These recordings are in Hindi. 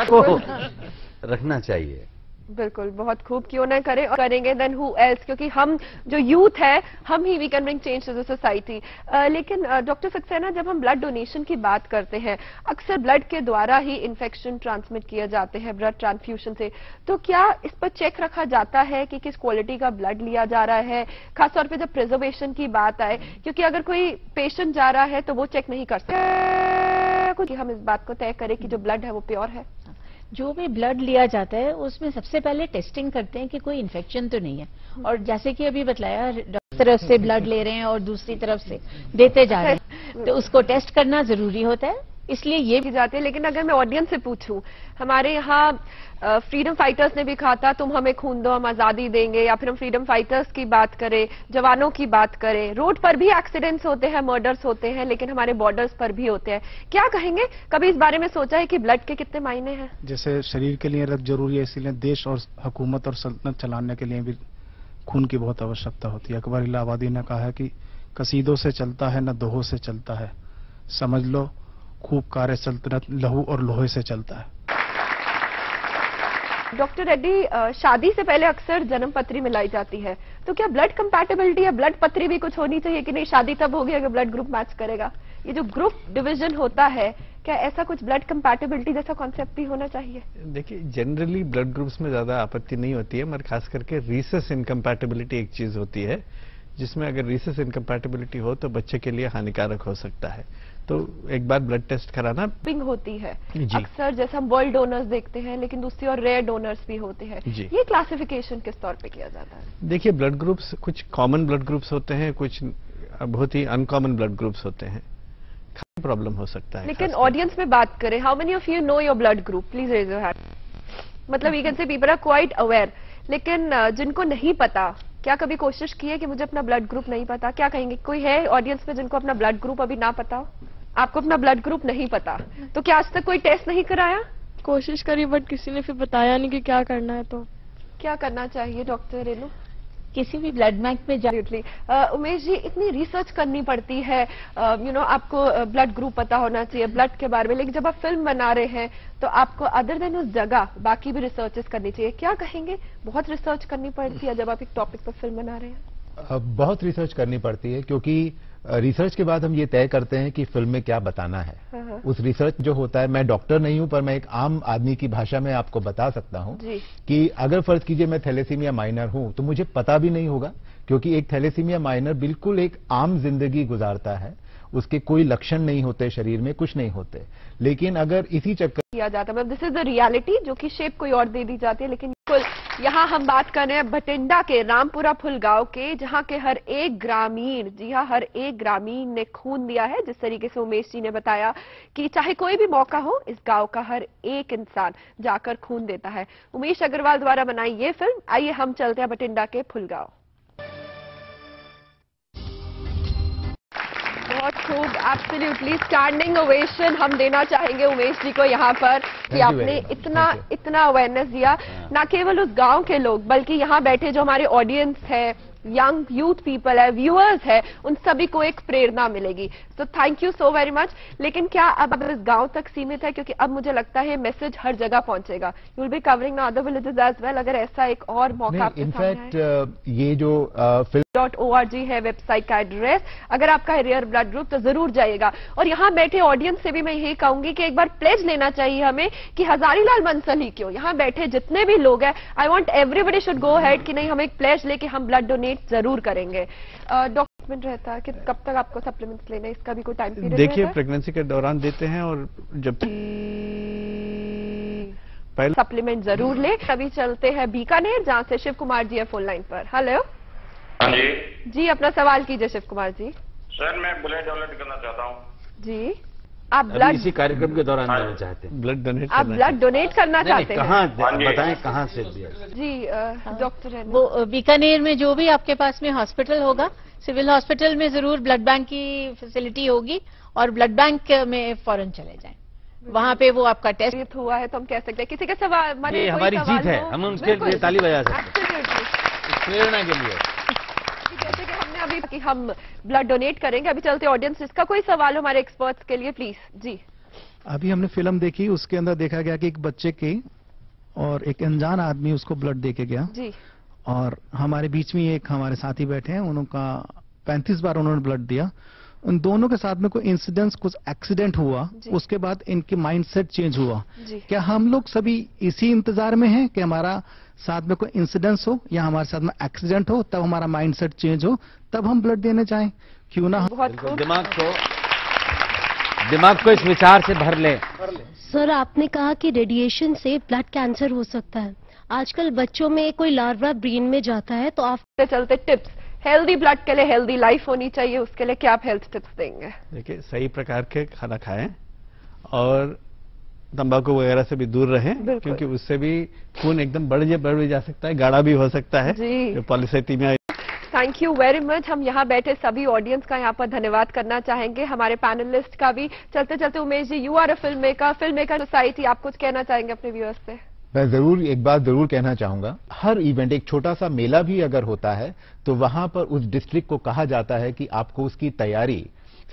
तो रखना चाहिए। बिल्कुल, बहुत खूब, क्यों ना करें और करेंगे देन हु एल्स, क्योंकि हम जो यूथ है हम ही we can bring change to the society. लेकिन डॉक्टर सक्सेना, जब हम ब्लड डोनेशन की बात करते हैं, अक्सर ब्लड के द्वारा ही इन्फेक्शन ट्रांसमिट किए जाते हैं ब्लड ट्रांसफ्यूजन से, तो क्या इस पर चेक रखा जाता है कि किस क्वालिटी का ब्लड लिया जा रहा है, खासतौर पर जब प्रिजर्वेशन की बात आए? क्योंकि अगर कोई पेशेंट जा रहा है तो वो चेक नहीं कर सकता कि हम इस बात को तय करें कि जो ब्लड है वो प्योर है। जो भी ब्लड लिया जाता है उसमें सबसे पहले टेस्टिंग करते हैं कि कोई इन्फेक्शन तो नहीं है, और जैसे कि अभी बतलाया, तरफ से ब्लड ले रहे हैं और दूसरी तरफ से देते जा रहे हैं, तो उसको टेस्ट करना जरूरी होता है, इसलिए ये की जाती है। लेकिन अगर मैं ऑडियंस से पूछूं, हमारे यहाँ फ्रीडम फाइटर्स ने भी कहा था तुम हमें खून दो हम आजादी देंगे, या फिर हम फ्रीडम फाइटर्स की बात करें, जवानों की बात करें, रोड पर भी एक्सीडेंट्स होते हैं, मर्डर्स होते हैं, लेकिन हमारे बॉर्डर्स पर भी होते हैं। क्या कहेंगे, कभी इस बारे में सोचा है कि ब्लड के कितने मायने हैं? जैसे शरीर के लिए रक्त जरूरी है, इसीलिए देश और हुकूमत और सल्तनत चलाने के लिए भी खून की बहुत आवश्यकता होती है। अकबर इलाहाबादी ने कहा है कि कसीदों से चलता है न दोहों से चलता है, समझ लो खूब कार्य सल्तनत लहू और लोहे से चलता है। डॉक्टर रेड्डी, शादी से पहले अक्सर जन्म पत्री मिलाई जाती है, तो क्या ब्लड कंपैटिबिलिटी या ब्लड पत्री भी कुछ होनी चाहिए कि नहीं, शादी तब होगी अगर ब्लड ग्रुप मैच करेगा? ये जो ग्रुप डिवीजन होता है, क्या ऐसा कुछ ब्लड कंपैटिबिलिटी जैसा कॉन्सेप्ट भी होना चाहिए? देखिए, जनरली ब्लड ग्रुप्स में ज्यादा आपत्ति नहीं होती है, मगर खास करके रीसस इनकम्पैटिबिलिटी एक चीज होती है, जिसमें अगर रीसस इनकम्पैटिबिलिटी हो तो बच्चे के लिए हानिकारक हो सकता है। तो एक बार ब्लड टेस्ट कराना पिंग होती है अक्सर, जैसे हम वर्ल्ड डोनर्स देखते हैं, लेकिन दूसरी और रेयर डोनर्स भी होते हैं। ये क्लासिफिकेशन किस तौर पे किया जाता है? देखिए, ब्लड ग्रुप्स कुछ कॉमन ब्लड ग्रुप्स होते हैं, कुछ बहुत ही अनकॉमन ब्लड ग्रुप्स होते हैं, प्रॉब्लम हो सकता है। लेकिन ऑडियंस में बात करें, how many of you know your blood group? Please raise your hand. मतलब you can say people are quite aware, लेकिन जिनको नहीं पता, क्या कभी कोशिश की है कि मुझे अपना ब्लड ग्रुप नहीं पता? क्या कहेंगे, कोई है ऑडियंस में जिनको अपना ब्लड ग्रुप अभी ना पता हो? आपको अपना ब्लड ग्रुप नहीं पता, तो क्या आज तक कोई टेस्ट नहीं कराया? कोशिश करी बट किसी ने फिर बताया नहीं कि क्या करना है। तो क्या करना चाहिए डॉक्टर रेनू? किसी भी ब्लड बैंक में जाइए। उमेश जी, इतनी रिसर्च करनी पड़ती है, आपको ब्लड ग्रुप पता होना चाहिए ब्लड के बारे में, लेकिन जब आप फिल्म बना रहे हैं तो आपको अदर देन उस जगह बाकी भी रिसर्चेस करनी चाहिए। क्या कहेंगे, बहुत रिसर्च करनी पड़ती है जब आप एक टॉपिक पर फिल्म बना रहे हैं? बहुत रिसर्च करनी पड़ती है, क्योंकि रिसर्च के बाद हम ये तय करते हैं कि फिल्म में क्या बताना है। उस रिसर्च जो होता है, मैं डॉक्टर नहीं हूं, पर मैं एक आम आदमी की भाषा में आपको बता सकता हूं कि अगर फर्ज कीजिए मैं थैलेसीमिया माइनर हूं, तो मुझे पता भी नहीं होगा, क्योंकि एक थैलेसीमिया माइनर बिल्कुल एक आम जिंदगी गुजारता है, उसके कोई लक्षण नहीं होते, शरीर में कुछ नहीं होते, लेकिन अगर इसी चक्कर किया जाता है, दिस इज द रियलिटी, जो कि शेप कोई और दे दी जाती है। लेकिन यहाँ हम बात कर रहे हैं भटिंडा के रामपुरा फुल गांव के, जहाँ के हर एक ग्रामीण, जी हाँ, हर एक ग्रामीण ने खून दिया है। जिस तरीके से उमेश जी ने बताया कि चाहे कोई भी मौका हो, इस गांव का हर एक इंसान जाकर खून देता है। उमेश अग्रवाल द्वारा बनाई ये फिल्म, आइए हम चलते हैं भटिंडा के फुल गांव। बहुत खूब, एब्सोल्युटली स्टैंडिंग ओवेशन हम देना चाहेंगे उमेश जी को यहाँ पर कि आपने इतना अवेयरनेस दिया। ना केवल उस गांव के लोग, बल्कि यहाँ बैठे जो हमारे ऑडियंस है, यंग यूथ पीपल है, व्यूअर्स है, उन सभी को एक प्रेरणा मिलेगी। तो thank you so very much. लेकिन क्या अब इस गांव तक सीमित है? क्योंकि अब मुझे लगता है मैसेज हर जगह पहुंचेगा। You will be covering other villages as well, अगर ऐसा एक और मौका आपके सामने है। इनफैक्ट ये जो .org है वेबसाइट का एड्रेस, अगर आपका है रेयर ब्लड ग्रुप तो जरूर जाइएगा। और यहाँ बैठे ऑडियंस से भी मैं यही कहूंगी कि एक बार प्लेज लेना चाहिए हमें कि हजारीलाल बंसल ही क्यों, यहाँ बैठे जितने भी लोग हैं, I want everybody should go head कि नहीं, हम एक प्लेज लेके हम ब्लड डोनेट जरूर करेंगे। डॉक्यूमेंट रहता है कि कब तक आपको सप्लीमेंट्स लेना है, इसका भी कोई टाइम पीरियड? देखिए, प्रेगनेंसी के दौरान देते हैं, और जब तक पहले सप्लीमेंट जरूर ले। अभी चलते हैं बीकानेर, जहां से शिव कुमार जी है फोन लाइन पर। हेलो जी, अपना सवाल कीजिए शिव कुमार जी। सर, मैं ब्लड डोनेट करना चाहता हूँ। जी, आप ब्लड इसी कार्यक्रम के दौरान देना चाहते हैं? ब्लड डोनेट, आप ब्लड डोनेट करना चाहते हैं? कहाँ बताएं, कहाँ से दिया? जी डॉक्टर, वो बीकानेर में जो भी आपके पास में हॉस्पिटल होगा, सिविल हॉस्पिटल में जरूर ब्लड बैंक की फैसिलिटी होगी, और ब्लड बैंक में फौरन चले जाएं, वहाँ पे वो आपका टेस्ट हुआ है तो हम कह सकते हैं। किसी का सवाल, हमारी जीत है, हम उसके लिए ताली बजा सकते हैं प्रेरणा के लिए। जैसे कि हमने अभी कि हम ब्लड डोनेट करेंगे, अभी चलते ऑडियंस, इसका कोई सवाल हो हमारे एक्सपर्ट्स के लिए प्लीज? जी अभी हमने फिल्म देखी, उसके अंदर देखा गया कि एक बच्चे के और एक अनजान आदमी उसको ब्लड दे के गया जी। और हमारे बीच में एक हमारे साथी बैठे हैं, उनका 35 बार उन्होंने ब्लड दिया। उन दोनों के साथ में कोई इंसिडेंस, कुछ एक्सीडेंट हुआ, उसके बाद इनकी माइंडसेट चेंज हुआ। क्या हम लोग सभी इसी इंतजार में हैं कि हमारा साथ में कोई इंसिडेंस हो या हमारे साथ में एक्सीडेंट हो, तब हमारा माइंडसेट चेंज हो, तब हम ब्लड देने जाएं? क्यों ना दिमाग को इस विचार से भर ले। सर, आपने कहा कि रेडिएशन से ब्लड कैंसर हो सकता है। आजकल बच्चों में कोई लार्वा ब्रेन में जाता है, तो आप चलते टिप्स हेल्दी ब्लड के लिए, हेल्दी लाइफ होनी चाहिए, उसके लिए क्या आप हेल्थ टिप्स देंगे? देखिए, सही प्रकार के खाना खाएं और तंबाकू वगैरह से भी दूर रहें, क्योंकि उससे भी खून एकदम बढ़ भी जा सकता है, गाढ़ा भी हो सकता है, जो polycythaemia. Thank you very much. हम यहाँ बैठे सभी ऑडियंस का यहाँ पर धन्यवाद करना चाहेंगे, हमारे पैनलिस्ट का भी। चलते चलते Umesh ji, you are a film maker society, आप कुछ कहना चाहेंगे अपने व्यूअर्स से? मैं जरूर एक बात जरूर कहना चाहूंगा, हर इवेंट, एक छोटा सा मेला भी अगर होता है तो वहां पर उस डिस्ट्रिक्ट को कहा जाता है कि आपको उसकी तैयारी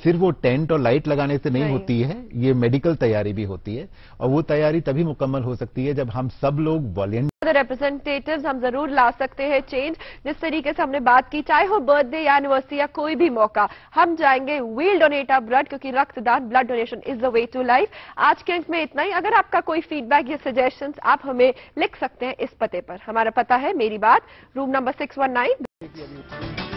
सिर्फ वो टेंट और लाइट लगाने से नहीं होती है, ये मेडिकल तैयारी भी होती है, और वो तैयारी तभी मुकम्मल हो सकती है जब हम सब लोग वॉलंटियर रिप्रेजेंटेटिव्स हम जरूर ला सकते हैं चेंज। जिस तरीके से हमने बात की, चाहे हो बर्थडे या एनिवर्सरी या कोई भी मौका, हम जाएंगे, वील डोनेट आवर ब्लड, क्योंकि रक्तदान, blood donation is the way to life. आज के अंक में इतना ही। अगर आपका कोई फीडबैक या सजेशंस, आप हमें लिख सकते हैं इस पते पर। हमारा पता है मेरी बात, रूम नंबर 619।